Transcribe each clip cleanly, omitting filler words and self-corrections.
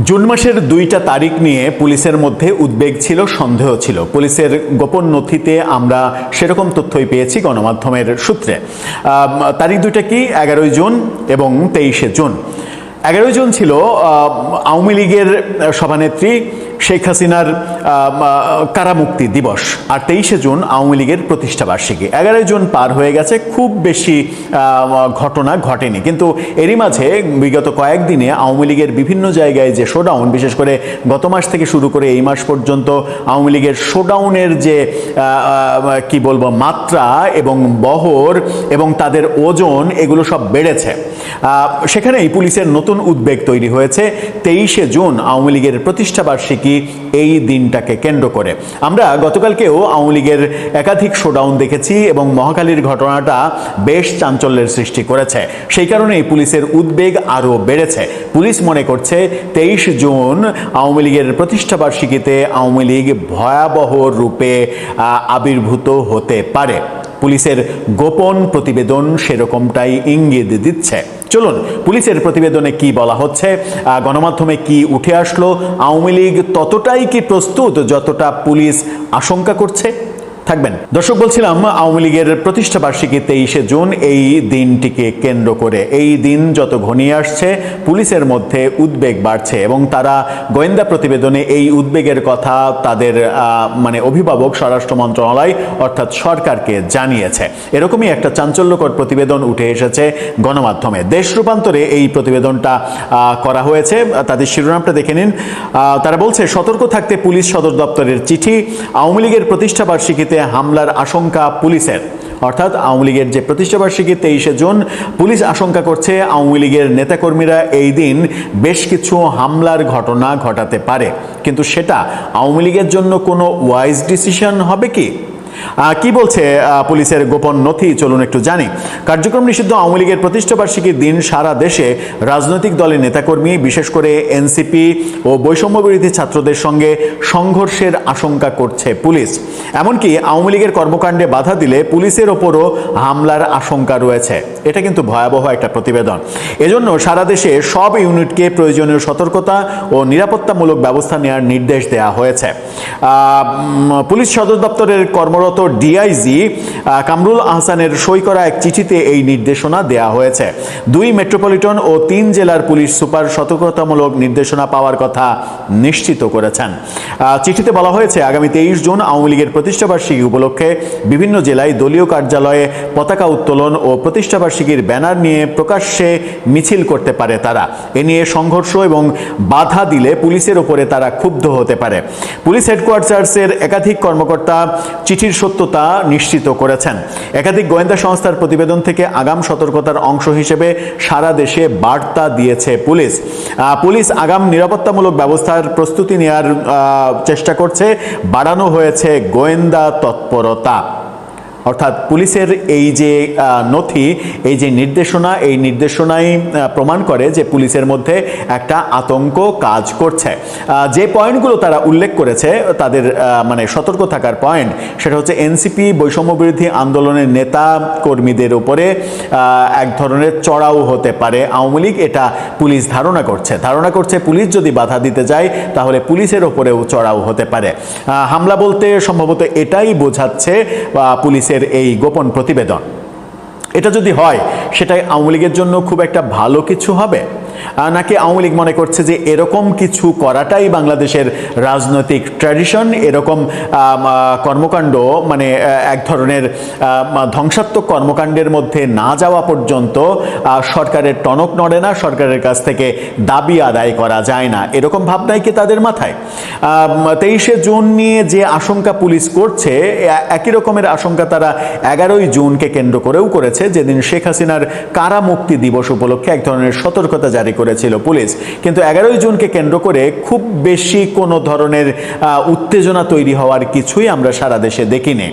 June মাসের 2টা তারিখ নিয়ে পুলিশের মধ্যে উদ্বেগ ছিল, সন্দেহ ছিল। পুলিশের গোপন নথিতে আমরা সেরকম তথ্যই পেয়েছি গণমাধ্যমের সূত্রে। তারিখ দুইটা কি? 11 জুন এবং 23শে জুন। 11 জুন ছিল আওয়ামী লীগের সভানেত্রী শেখ হাসিনার কারামুক্তি দিবস, আর 23শে জুন আওয়ামী লীগের প্রতিষ্ঠাবার্ষিকী। 11 জুন পার হয়ে গেছে, খুব বেশি ঘটনা ঘটেনি, কিন্তু এরই মাঝে বিগত কয়েকদিনে আওয়ামী লীগের বিভিন্ন জায়গায় যে শোডাউন, বিশেষ করে গত মাস থেকে শুরু করে এই মাস পর্যন্ত আওয়ামী লীগের শোডাউনের যে কি বলবো মাত্রা এবং বহর এবং তাদের ওজন, এগুলো সব বেড়েছে। সেখানেই পুলিশের নতুন উদ্বেগ তৈরি হয়েছে 23শে জুন আওয়ামী লীগের প্রতিষ্ঠাবার্ষিকী এই দিনটাকে কেন্দ্র করে। আমরা গতকালকেও আওয়ামী লীগের একাধিক শোডাউন দেখেছি এবং মহাখালীর ঘটনাটা বেশ চাঞ্চল্যের সৃষ্টি করেছে। সেই কারণেই পুলিশের উদ্বেগ আরও বেড়েছে। পুলিশ মনে করছে 23 জুন আওয়ামী লীগের প্রতিষ্ঠাবার্ষিকীতে আওয়ামী লীগ ভয়াবহ রূপে আবির্ভূত হতে পারে। পুলিশের গোপন প্রতিবেদন সেরকমটাই ইঙ্গিত দিচ্ছে। চলুন পুলিশের প্রতিবেদনে কি বলা হচ্ছে, গণমাধ্যমে কি উঠে আসলো, আওয়ামী লীগ ততটাই কি প্রস্তুত যতটা পুলিশ আশঙ্কা করছে? থাকবেন দর্শক। বলছিলাম আওয়ামী লীগের প্রতিষ্ঠাবার্ষিকী 23শে জুন, এই দিনটিকে কেন্দ্র করে এই দিন যত ঘনিয়ে আসছে পুলিশের মধ্যে উদ্বেগ বাড়ছে এবং তারা গোয়েন্দা প্রতিবেদনে এই উদ্বেগের কথা তাদের অভিভাবক স্বরাষ্ট্র মন্ত্রণালয় অর্থাৎ সরকারকে জানিয়েছে। এরকমই একটা চাঞ্চল্যকর প্রতিবেদন উঠে এসেছে গণমাধ্যমে। দেশ রূপান্তরে এই প্রতিবেদনটা করা হয়েছে, তাদের শিরোনামটা দেখে নিন। তারা বলছে, সতর্ক থাকতে পুলিশ সদর দপ্তরের চিঠি, আওয়ামী লীগের প্রতিষ্ঠাবার্ষিকীতে হামলার আশঙ্কা পুলিশের। অর্থাৎ আওয়ামী লীগের যে প্রতিষ্ঠাবার্ষিকী 23শে জুন, পুলিশ আশঙ্কা করছে আওয়ামী লীগের নেতাকর্মীরা এই দিন বেশ কিছু হামলার ঘটনা ঘটাতে পারে, কিন্তু সেটা আওয়ামী লীগের জন্য কোনো ওয়াইজ ডিসিশন হবে কি? কি বলছে পুলিশের গোপন নথি, চলুন একটু জানি। কার্যক্রম নিষিদ্ধ আওয়ামী লীগের প্রতিষ্ঠাবার্ষিকীর দিন সারা দেশে রাজনৈতিক দলের নেতাকর্মী, বিশেষ করে এনসিপি ও বৈষম্য বিরোধী ছাত্রদের সঙ্গে সংঘর্ষের আশঙ্কা করছে পুলিশ। এমনকি আওয়ামী লীগের কর্মকাণ্ডে বাধা দিলে পুলিশের ওপরও হামলার আশঙ্কা রয়েছে। এটা কিন্তু ভয়াবহ একটা প্রতিবেদন। এজন্য সারা দেশে সব ইউনিটকে প্রয়োজনীয় সতর্কতা ও নিরাপত্তামূলক ব্যবস্থা নেওয়ার নির্দেশ দেওয়া হয়েছে। পুলিশ সদর দপ্তরের কর্মরত ডিআইজি কামরুল আহসানের সই করা এক চিঠিতে এই নির্দেশনা দেওয়া হয়েছে। 2 মেট্রোপলিটন ও 3 জেলার পুলিশ সুপার সতর্কতামূলক নির্দেশনা পাওয়ার কথা নিশ্চিত করেছেন। চিঠিতে বলা হয়েছে, আগামী 23 জুন আওয়ামী লীগের প্রতিষ্ঠাবার্ষিকী উপলক্ষে বিভিন্ন জেলায় দলীয় কার্যালয়ে পতাকা উত্তোলন ও প্রতিষ্ঠাবার্ষিকীর ব্যানার নিয়ে প্রকাশ্যে মিছিল করতে পারে তারা। এ নিয়ে সংঘর্ষ এবং বাধা দিলে পুলিশের ওপরে তারা ক্ষুব্ধ হতে পারে। পুলিশ হেডকোয়ার্টার্সের একাধিক কর্মকর্তা চিঠির সত্যতা নিশ্চিত করেছেন। একাধিক গোয়েন্দা সংস্থার প্রতিবেদন থেকে আগাম সতর্কতার অংশ হিসেবে সারা দেশে বার্তা দিয়েছে পুলিশ। পুলিশ আগাম নিরাপত্তামূলক ব্যবস্থার প্রস্তুতি নেওয়ার চেষ্টা করছে। বাড়ানো হয়েছে গোয়েন্দা তৎপরতা। অর্থাৎ পুলিশের এই যে নথি, এই যে নির্দেশনা, এই নির্দেশনাই প্রমাণ করে যে পুলিশের মধ্যে একটা আতঙ্ক কাজ করছে। যে পয়েন্টগুলো তারা উল্লেখ করেছে, তাদের সতর্ক থাকার পয়েন্ট, সেটা হচ্ছে এনসিপি বৈষম্য বিরোধী আন্দোলনের নেতা কর্মীদের উপরে এক ধরনের চড়াও হতে পারে আওয়ামী লীগ, এটা পুলিশ ধারণা করছে পুলিশ যদি বাধা দিতে যায় তাহলে পুলিশের ওপরেও চড়াও হতে পারে। হামলা বলতে সম্ভবত এটাই বোঝাচ্ছে পুলিশের এই গোপন প্রতিবেদন। এটা যদি হয় সেটাই আওয়ামী লীগের জন্য খুব একটা ভালো কিছু হবে, নাকি আওয়ামী লীগ মনে করছে যে এরকম কিছু করাটাই বাংলাদেশের রাজনৈতিক ট্র্যাডিশন, এরকম কর্মকাণ্ড এক ধরনের ধ্বংসাত্মক কর্মকাণ্ডের মধ্যে না যাওয়া পর্যন্ত সরকারের টনক নড়ে না, সরকারের কাছ থেকে দাবি আদায় করা যায় না, এরকম ভাবনাই কি তাদের মাথায়? 23শে জুন নিয়ে যে আশঙ্কা পুলিশ করছে, একই রকমের আশঙ্কা তারা 11 জুনকে কেন্দ্র করেও করেছে, যেদিন শেখ হাসিনার কারামুক্তি দিবস উপলক্ষে এক ধরনের সতর্কতা জারি করেছিল পুলিশ। কিন্তু 11 জুনকে কেন্দ্র করে খুব বেশি কোনো ধরনের উত্তেজনা তৈরি হওয়ার কিছুই আমরা সারা দেশে দেখিনি।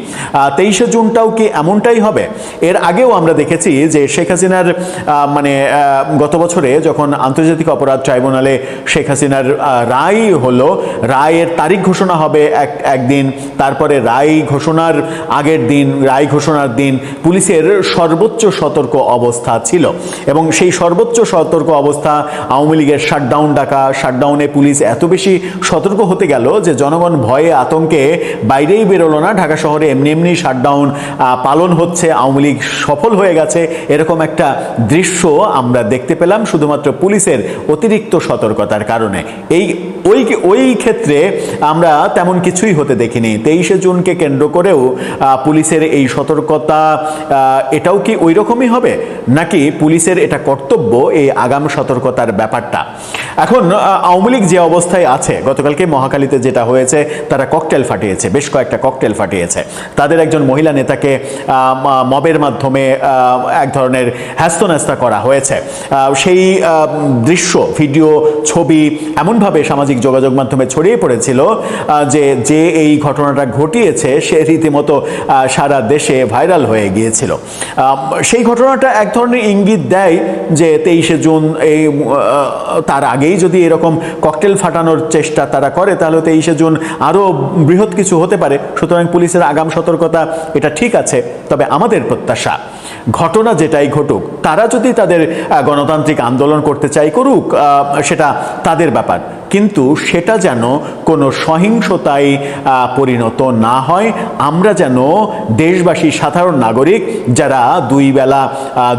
23শে জুনটাও কি এমনটাই হবে? এর আগেও আমরা দেখেছি যে শেখ হাসিনার গত বছরে যখন আন্তর্জাতিক অপরাধ ট্রাইব্যুনালে শেখ হাসিনার রায় হলো, রায়ের তারিখ ঘোষণা হবে একদিন, তারপরে রায় ঘোষণার আগের দিন, রায় ঘোষণার দিন পুলিশের সর্বোচ্চ সতর্ক অবস্থা ছিল এবং সেই সর্বোচ্চ সতর্ক অবস্থা অবস্থা, আওয়ামী লীগের শাটডাউনে পুলিশ এত বেশি সতর্ক হতে গেল যে জনগণ ভয়ে আতঙ্কে বাইরেই বেরোলো না। ঢাকা শহরে এমনি এমনি শাটডাউন পালন হচ্ছে, আওয়ামী লীগ সফল হয়ে গেছে, এরকম একটা দৃশ্য আমরা দেখতে পেলাম শুধুমাত্র পুলিশের অতিরিক্ত সতর্কতার কারণে। ওই ক্ষেত্রে আমরা তেমন কিছুই হতে দেখিনি। 23শে জুনকে কেন্দ্র করেও পুলিশের এই সতর্কতা এটাও কি ওই রকমই হবে, নাকি পুলিশের এটা কর্তব্য এই আগাম সতর্কতার ব্যাপারটা? এখন আওয়ামী লীগ যে অবস্থায় আছে, গতকালকে মহাখালীতে যেটা হয়েছে, তারা ককটেল ফাটিয়েছে, বেশ কয়েকটা ককটেল ফাটিয়েছে। তাদের একজন মহিলা নেতাকে মবের মাধ্যমে এক ধরনের হ্যাস্তন্যাস্তা করা হয়েছে। সেই দৃশ্য, ভিডিও, ছবি এমনভাবে সামাজিক যোগাযোগ মাধ্যমে ছড়িয়ে পড়েছিল যে এই ঘটনাটা ঘটিয়েছে সে রীতিমতো সারা দেশে ভাইরাল হয়ে গিয়েছিল। সেই ঘটনাটা এক ধরনের ইঙ্গিত দেয় যে 23শে জুন তার আগেই যদি এরকম ককটেল ফাটানোর চেষ্টা তারা করে, তাহলে 23শে জুন আরও বৃহৎ কিছু হতে পারে। সুতরাং পুলিশের আগাম সতর্কতা এটা ঠিক আছে, তবে আমাদের প্রত্যাশা ঘটনা যেটাই ঘটুক, তারা যদি তাদের গণতান্ত্রিক আন্দোলন করতে চাই করুক, সেটা তাদের ব্যাপার, কিন্তু সেটা যেন কোনো সহিংসতায় পরিণত না হয়। আমরা যেন দেশবাসী, সাধারণ নাগরিক যারা দুই বেলা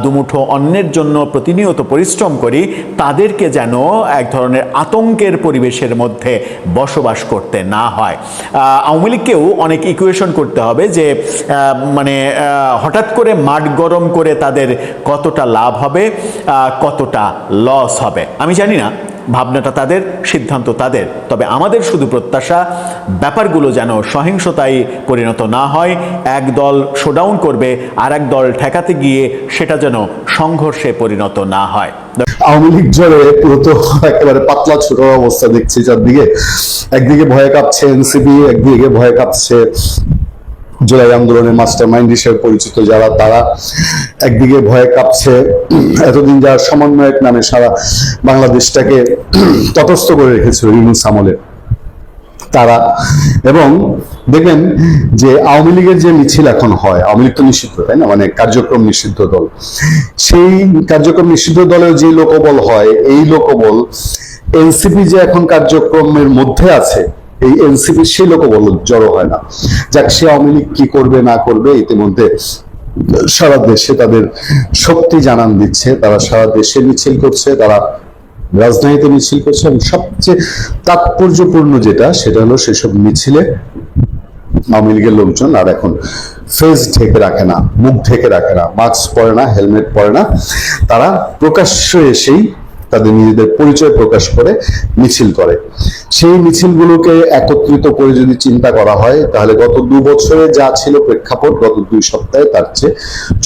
দুমুঠো অন্নের জন্য প্রতিনিয়ত পরিশ্রম করি, তাদেরকে যেন এক ধরনের আতঙ্কের পরিবেশের মধ্যে বসবাস করতে না হয়। আওয়ামী লীগকেও অনেক ইকুয়েশন করতে হবে যে মানে হঠাৎ করে মাঠ গরম করে তাদের কতটা লাভ হবে, কতটা লস হবে। আমি জানি না, ভাবনাটা তাদের, সিদ্ধান্ত তাদের, তবে আমাদের শুধু প্রত্যাশা ব্যাপারগুলো যেন সহিংসতায় পরিণত না হয়। এক দল শোডাউন করবে আর এক দল ঠেকাতে গিয়ে সেটা যেন সংঘর্ষে পরিণত না হয়। আওয়ামী লীগ জোরে পুরো তো একেবারে পাতলা ছোট অবস্থা দেখছি চারদিকে। একদিকে ভয়ে কাঁপছে এনসিপি, একদিকে ভয়ে কাঁপছে জুলাই আন্দোলনের মাস্টার মাইন্ড হিসেবে পরিচিত যারা, তারা একদিকে ভয়ে কাঁপছে এতদিন যারা সমন্বয়ক নামে সারা বাংলাদেশটাকে তটস্থ করে রেখেছিল ইউনূস আমলে তারা। এবং দেখবেন যে আওয়ামী লীগের যে মিছিল এখন হয়, আওয়ামী লীগ তো নিষিদ্ধ, তাই না, মানে কার্যক্রম নিষিদ্ধ দল, সেই কার্যক্রম নিষিদ্ধ দলেও যে লোকবল হয়, এই লোকবল এনসিপি যে এখন কার্যক্রমের মধ্যে আছে, এই এনসিপি সেই লোকবল জড়ো হয় না। যাক, সে আওয়ামী লীগ কি করবে না করবে, ইতিমধ্যে সারা দেশে তাদের শক্তি জানান দিচ্ছে, তারা সারা দেশে মিছিল করছে, তারা রাজধানীতে মিছিল করছে, এবং সবচেয়ে তাৎপর্যপূর্ণ যেটা, সেটা হলো সেসব মিছিলে আওয়ামী লীগের লোকজন আর এখন ফেস ঢেকে রাখে না, মুখ ঢেকে রাখে না, মাস্ক পরে না, হেলমেট পরে না, তারা প্রকাশ্যে এসেই তাদের নিজেদের পরিচয় প্রকাশ করে মিছিল করে। সেই মিছিলগুলোকে একত্রিত করে যদি চিন্তা করা হয়, তাহলে গত 2 বছরে যা ছিল প্রেক্ষাপট, গত 2 সপ্তাহে তার চেয়ে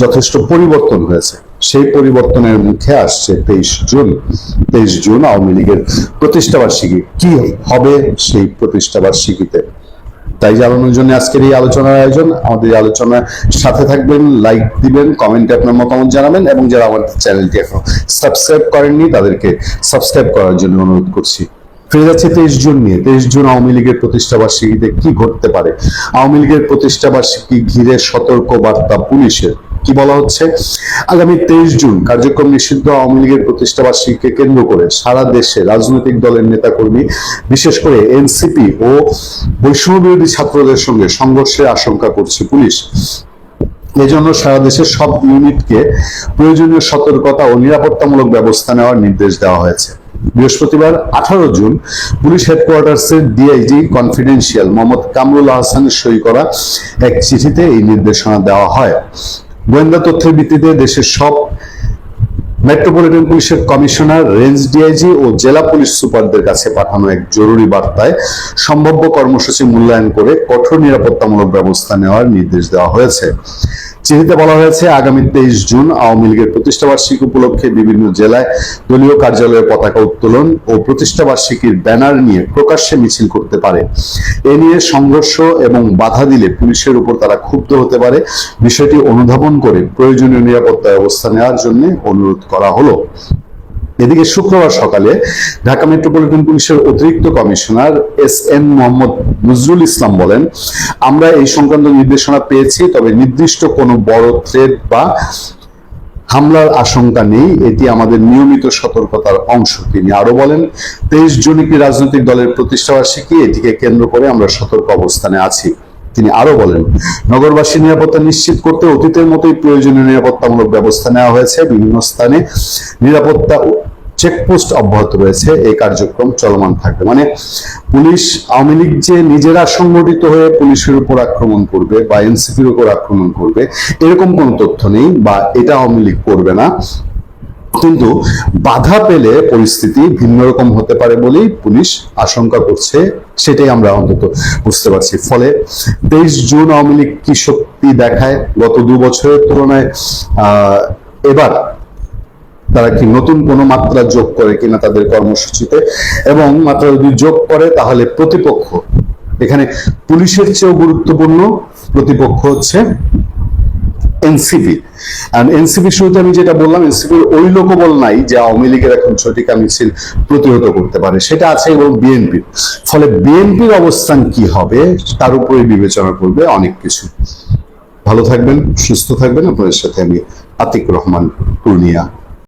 যথেষ্ট পরিবর্তন হয়েছে। সেই পরিবর্তনের মুখে আসছে 23 জুন আওয়ামী লীগের প্রতিষ্ঠাবার্ষিকী। কি হবে সেই প্রতিষ্ঠাবার্ষিকীতে, তাই জানানোর জন্য আজকের এই আলোচনার আয়োজন। আমাদের এই আলোচনার সাথে থাকবেন, লাইক দিবেন, কমেন্টে আপনার মতামত জানাবেন, এবং যারা আমাদের চ্যানেলটি এখনো সাবস্ক্রাইব করেননি তাদেরকে সাবস্ক্রাইব করার জন্য অনুরোধ করছি। ফিরে যাচ্ছে 23 জুন নিয়ে। 23 জুন আওয়ামী লীগের প্রতিষ্ঠাবার্ষিকীতে কি ঘটতে পারে? আওয়ামী লীগের প্রতিষ্ঠাবার্ষিকী ঘিরে সতর্ক বার্তা পুলিশের। কি বলা হচ্ছে? আগামী 23 জুন কার্যক্রম নিষিদ্ধ আওয়ামী লীগের প্রতিষ্ঠাবার্ষিকীকে কেন্দ্র করে সারা দেশে রাজনৈতিক দলের নেতাকর্মী, বিশেষ করে এনসিপি ও বৈষম্য বিরোধী ছাত্রদের সঙ্গে সংঘর্ষের আশঙ্কা করছে পুলিশ। এজন্য সারা দেশের সব ইউনিটকে প্রয়োজনীয় সতর্কতা ও নিরাপত্তামূলক ব্যবস্থা নেওয়ার নির্দেশ দেওয়া হয়েছে। বৃহস্পতিবার 18 জুন পুলিশ হেডকোয়ার্টার্সের ডিআইজি কনফিডেন্সিয়াল মোহাম্মদ কামরুল আহসানের সই করা এক চিঠিতে এই নির্দেশনা দেওয়া হয়। গোয়েন্দা তথ্যের ভিত্তিতে দেশের সব মেট্রোপলিটন পুলিশের কমিশনার, রেঞ্জ ডিআইজি ও জেলা পুলিশ সুপারদের কাছে পাঠানো এক জরুরি বার্তায় সম্ভাব্য কর্মসূচি মূল্যায়ন করে কঠোর নিরাপত্তামূলক ব্যবস্থা নেওয়ার নির্দেশ দেওয়া হয়েছে। চিঠিতে বলা হয়েছে, আগামী 23 জুন আওয়ামী লীগের প্রতিষ্ঠাবার্ষিকী উপলক্ষে বিভিন্ন জেলায় দলীয় কার্যালয়ে পতাকা উত্তোলন ও প্রতিষ্ঠাবার্ষিকীর ব্যানার নিয়ে প্রকাশ্যে মিছিল করতে পারে। এ নিয়ে সংঘর্ষ এবং বাধা দিলে পুলিশের উপর তারা ক্ষুব্ধ হতে পারে। বিষয়টি অনুধাবন করে প্রয়োজনীয় নিরাপত্তা ব্যবস্থা নেওয়ার জন্য অনুরোধ করা হলো। এদিকে শুক্রবার সকালে ঢাকা মেট্রোপলিটন পুলিশের অতিরিক্ত কমিশনার এস.এন. মোহাম্মদ নজরুল ইসলাম বলেন, আমরা এই সংক্রান্ত নির্দেশনা পেয়েছি, তবে নির্দিষ্ট কোনো বড় থ্রেট বা হামলার আশঙ্কা নেই, এটি আমাদের নিয়মিত সতর্কতার অংশ। তিনি আরো বলেন, 23 জুন একটি রাজনৈতিক দলের প্রতিষ্ঠাবার্ষিকী, এটিকে কেন্দ্র করে আমরা সতর্ক অবস্থানে আছি। তিনি আরো বলেন, নগরবাসীর নিরাপত্তা নিশ্চিত করতে অতীতের মতোই প্রয়োজনীয় নিরাপত্তামূলক ব্যবস্থা নেওয়া হয়েছে। বিভিন্ন স্থানে নিরাপত্তা চেকপোস্ট অব্যাহত রয়েছে, এই কার্যক্রম চলমান থাকবে। মানে পুলিশ, আওয়ামী লীগ যে নিজেরা সংগঠিত হয়ে পুলিশের উপর আক্রমণ করবে বা এনসিপির উপর আক্রমণ করবে, এরকম কোনো তথ্য নেই, বা এটা আওয়ামী লীগ করবে না। কিন্তু বাধা পেলে পরিস্থিতি ভিন্ন রকম হতে পারে বলেই পুলিশ আশঙ্কা করছে, সেটাই আমরা অন্তত বুঝতে পারছি। ফলে 23 জুন আওয়ামী লীগ কি শক্তি দেখায় গত 2 বছরের তুলনায়, এবার তারা কি নতুন কোনো মাত্রা যোগ করে কিনা তাদের কর্মসূচিতে, এবং মাত্রা যদি যোগ করে তাহলে প্রতিপক্ষ, এখানে পুলিশের চেয়েও গুরুত্বপূর্ণ প্রতিপক্ষ হচ্ছে এনসিপি। এনসিপি শুরুতে আমি যেটা বললাম, এনসিপির ওই লোকবল নাই যে আওয়ামী লীগের এখন ঝটিকা মিছিল প্রতিহত করতে পারে, সেটা আছে এবং বিএনপির। ফলে বিএনপির অবস্থান কি হবে তার উপরে বিবেচনা করবে অনেক কিছু। ভালো থাকবেন, সুস্থ থাকবেন। আপনাদের সাথে আমি আতিক রহমান, পূর্ণিয়া।